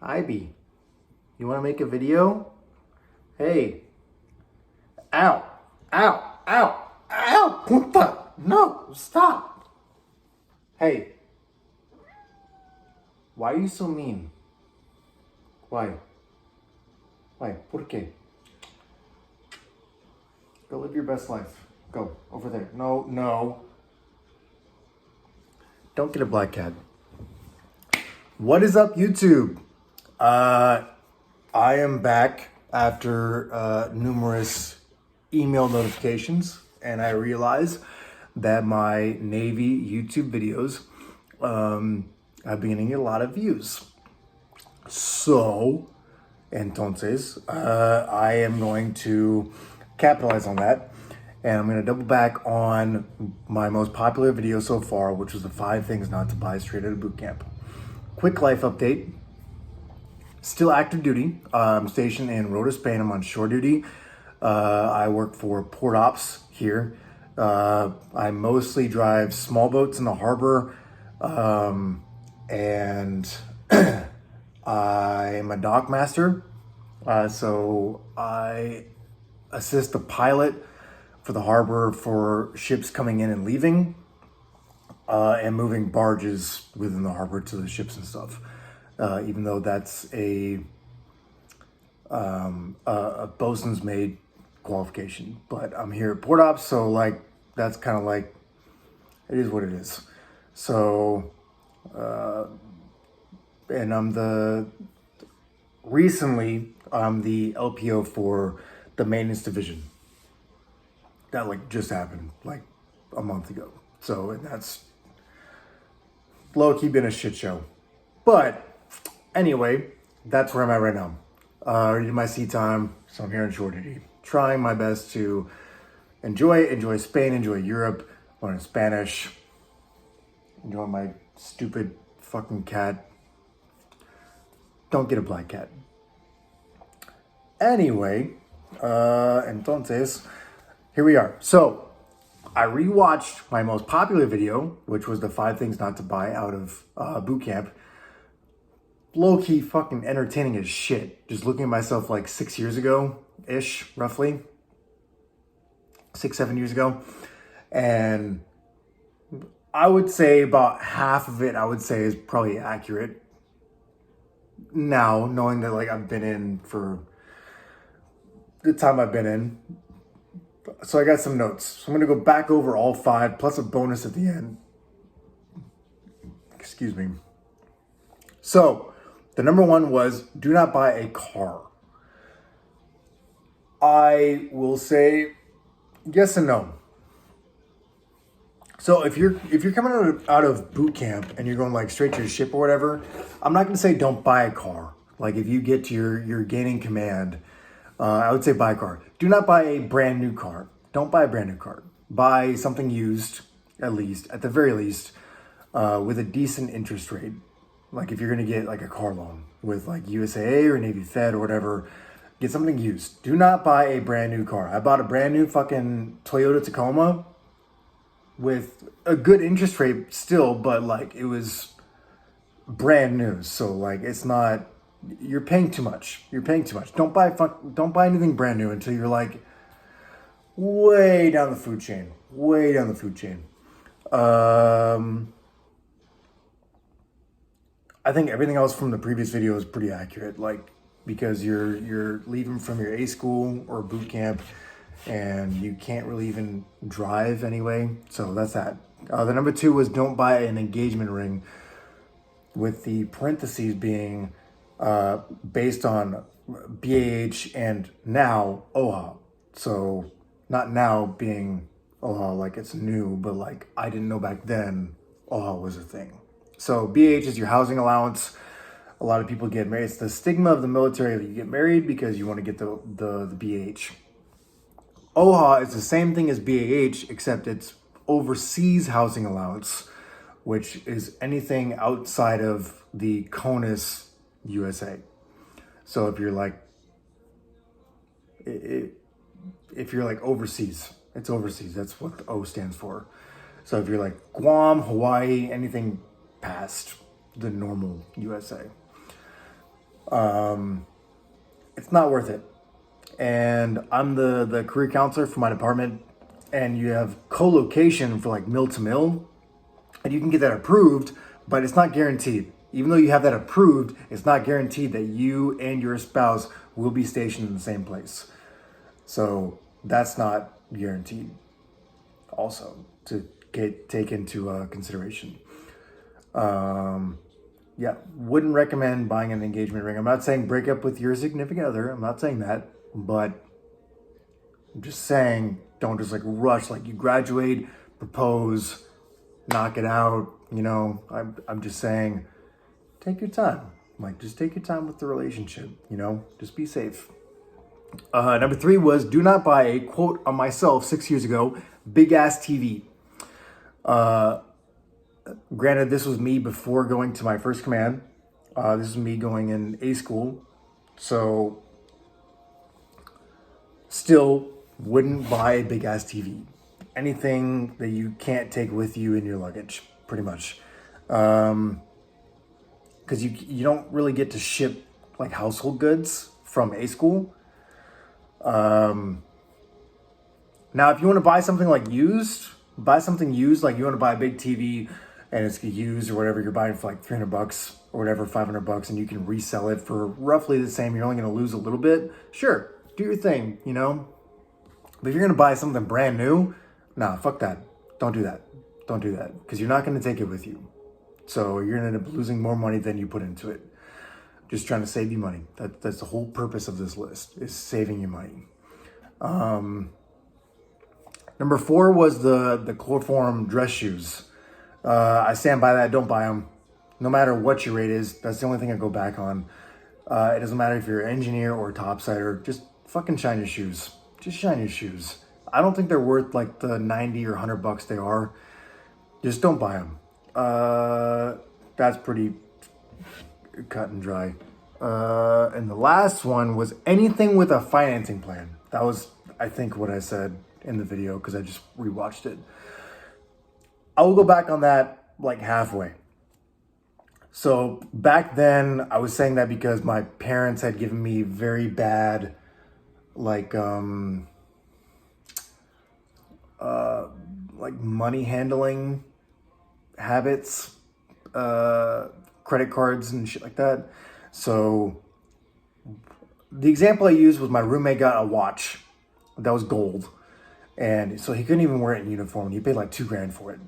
Ivy, you want to make a video? Hey. Ow. Ow. Ow. Ow. Puta. No. Stop. Hey. Why are you so mean? Why? Why? ¿Por qué? Go live your best life. Go. Over there. No. No. Don't get a black cat. What is up, YouTube? I am back after numerous email notifications, and I realize that my Navy YouTube videos have been getting a lot of views. So, entonces, I am going to capitalize on that, and I'm going to double back on my most popular video so far, which was the 5 things not to buy straight out of boot camp. Quick life update. Still active duty. I'm stationed in Rota, Spain. I'm on shore duty. I work for Port Ops here. I mostly drive small boats in the harbor. And I'm a dock master. So I assist the pilot for the harbor for ships coming in and leaving. And moving barges within the harbor to the ships and stuff. Even though that's a bosun's made qualification. But I'm here at Port Ops, so like that's kind of like, it is what it is. So, and I'm the LPO for the maintenance division. That like just happened like a month ago. So, and that's low-key been a shit show. But anyway, that's where I'm at right now. Reading my sea time, so I'm here in shore duty. Trying my best to enjoy Spain, enjoy Europe, learn Spanish, enjoy my stupid fucking cat. Don't get a black cat. Anyway, entonces, here we are. So, I rewatched my most popular video, which was the 5 things not to buy out of boot camp. Low-key fucking entertaining as shit. Just looking at myself like 6 years ago-ish, roughly. 6-7 years ago. And I would say about half of it, I would say, is probably accurate. Now, knowing that like I've been in for the time I've been in. So I got some notes. So I'm going to go back over all 5, plus a bonus at the end. Excuse me. So, the number 1 was, do not buy a car. I will say yes and no. So if you're coming out of boot camp and you're going like straight to your ship or whatever, I'm not going to say don't buy a car. Like if you get to your gaining command, I would say buy a car. Do not buy a brand new car. Don't buy a brand new car. Buy something used, at the very least, with a decent interest rate. Like if you're going to get like a car loan with like USAA or Navy Fed or whatever, get something used. Do not buy a brand new car. I bought a brand new fucking Toyota Tacoma with a good interest rate still, but like it was brand new. So like it's not, you're paying too much. You're paying too much. Don't buy anything brand new until you're like way down the food chain. Way down the food chain. I think everything else from the previous video is pretty accurate, like because you're leaving from your A school or boot camp and you can't really even drive anyway. So that's that. The number 2 was don't buy an engagement ring, with the parentheses being based on BAH and now OHA. So not now being OHA like it's new, but like I didn't know back then OHA was a thing. So BAH is your housing allowance. A lot of people get married. It's the stigma of the military that you get married because you want to get the BAH. OHA is the same thing as BAH, except it's overseas housing allowance, which is anything outside of the CONUS USA. So if you're like, if you're like overseas, it's overseas. That's what the O stands for. So if you're like Guam, Hawaii, anything past the normal USA. It's not worth it. And I'm the career counselor for my department, and you have co-location for like mill to mill, and you can get that approved, but it's not guaranteed. Even though you have that approved, it's not guaranteed that you and your spouse will be stationed in the same place. So that's not guaranteed also to take into consideration. Yeah, wouldn't recommend buying an engagement ring. I'm not saying break up with your significant other. I'm not saying that, but I'm just saying don't just like rush, like you graduate, propose, knock it out. I'm just saying take your time. Like just take your time with the relationship. Just be safe. Number 3 was do not buy a quote on myself 6 years ago, big ass TV. Granted, this was me before going to my first command. This is me going in A school. So still wouldn't buy a big ass TV. Anything that you can't take with you in your luggage, pretty much. Because you don't really get to ship like household goods from A school. Now, if you want to buy something like used, buy something used, like you want to buy a big TV and it's used or whatever, you're buying for like $300 or whatever, $500, and you can resell it for roughly the same. You're only going to lose a little bit. Sure, do your thing, But if you're going to buy something brand new, nah, fuck that. Don't do that. Don't do that because you're not going to take it with you. So you're going to end up losing more money than you put into it. Just trying to save you money. That's the whole purpose of this list, is saving you money. Number 4 was the chloroform dress shoes. I stand by that. Don't buy them. No matter what your rate is, that's the only thing I go back on. It doesn't matter if you're an engineer or a topsider. Just fucking shine your shoes. Just shine your shoes. I don't think they're worth like the 90 or $100 they are. Just don't buy them. That's pretty cut and dry. And the last one was anything with a financing plan. That was, I think, what I said in the video because I just rewatched it. I will go back on that like halfway. So back then I was saying that because my parents had given me very bad like money handling habits, credit cards and shit like that. So the example I used was my roommate got a watch that was gold. And so he couldn't even wear it in uniform. He paid like $2,000 for it.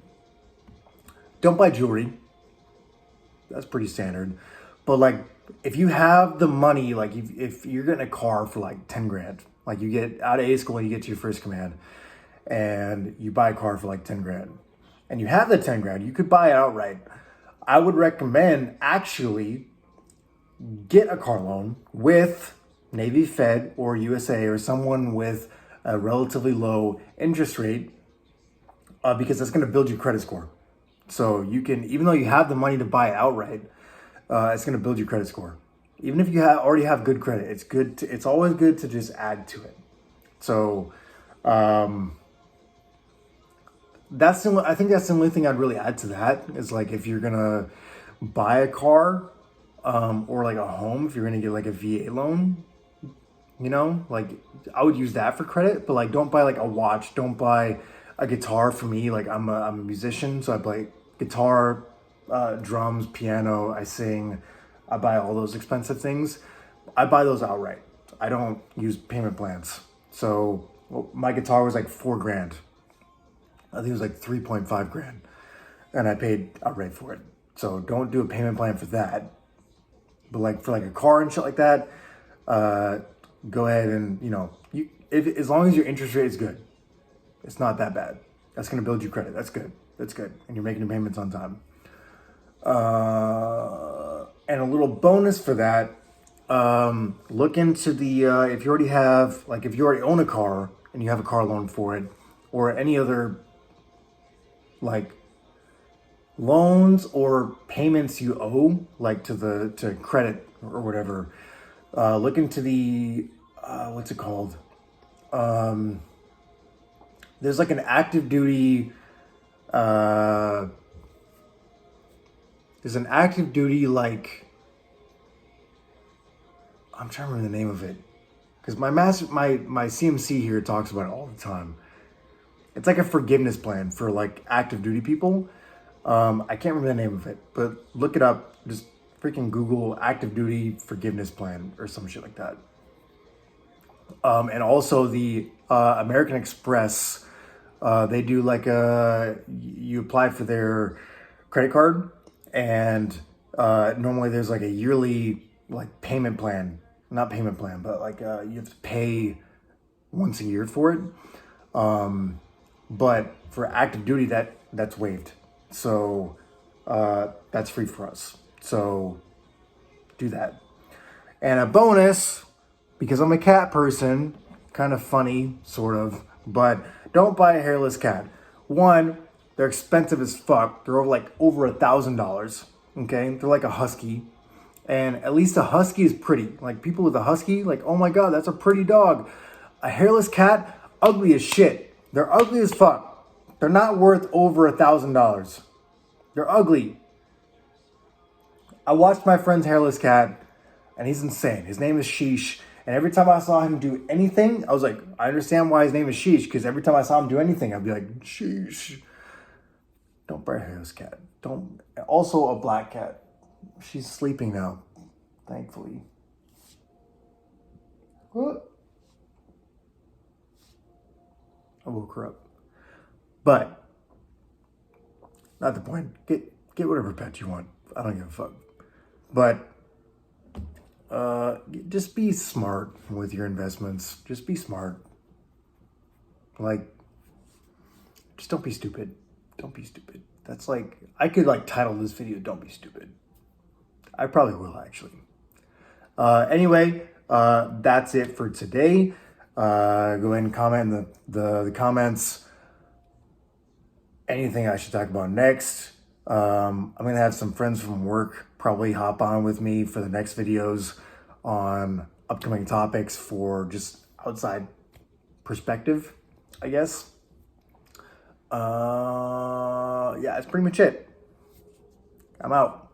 Don't buy jewelry. That's pretty standard. But like, if you have the money, like if you're getting a car for like $10,000, like you get out of A school and you get to your first command and you buy a car for like $10,000 and you have the $10,000, you could buy it outright. I would recommend actually get a car loan with Navy Fed or USA or someone with a relatively low interest rate because that's going to build your credit score. So you can, even though you have the money to buy it outright, it's going to build your credit score. Even if you already have good credit, it's good. It's always good to just add to it. So I think that's the only thing I'd really add to that is like if you're gonna buy a car or like a home, if you're gonna get like a VA loan, like I would use that for credit. But like don't buy like a watch, don't buy a guitar. For me, like I'm a musician, so I play guitar, drums, piano, I sing, I buy all those expensive things. I buy those outright. I don't use payment plans. So my guitar was like $4,000. I think it was like 3.5 grand, and I paid outright for it. So don't do a payment plan for that. But like for like a car and shit like that, go ahead and as long as your interest rate is good, it's not that bad. That's gonna build your credit. That's good. That's good, and you're making your payments on time. And a little bonus for that, look into the if you already own a car and you have a car loan for it, or any other like loans or payments you owe, like to credit or whatever. Look into the what's it called? There's like an active duty. There's an active duty like I'm trying to remember the name of it. Because my CMC here talks about it all the time. It's like a forgiveness plan for like active duty people. I can't remember the name of it, but look it up. Just freaking Google active duty forgiveness plan or some shit like that. And also the American Express, they do like you apply for their credit card, and normally there's like a yearly like payment plan, not payment plan, but like you have to pay once a year for it. But for active duty, that's waived. So that's free for us. So do that. And a bonus, because I'm a cat person, kind of funny, sort of, but don't buy a hairless cat. One, they're expensive as fuck. They're over $1,000. Okay, they're like a husky, and at least a husky is pretty. Like people with a husky, like, oh my god, that's a pretty dog. A hairless cat, ugly as shit. They're ugly as fuck. They're not worth over $1,000. They're ugly. I watched my friend's hairless cat, and he's insane. His name is Sheesh. And every time I saw him do anything, I was like, I understand why his name is Sheesh, because every time I saw him do anything, I'd be like, Sheesh. Don't buy a hairless cat. Don't. Also a black cat. She's sleeping now, thankfully. What? I woke her up. But, not the point. Get whatever pet you want. I don't give a fuck. But, just be smart with your investments. Just be smart. Like, just don't be stupid. Don't be stupid. That's like, I could like title this video, Don't Be Stupid. I probably will actually. Anyway, that's it for today. Go ahead and comment in the comments anything I should talk about next. I'm going to have some friends from work probably hop on with me for the next videos on upcoming topics for just outside perspective, I guess. Yeah, that's pretty much it. I'm out.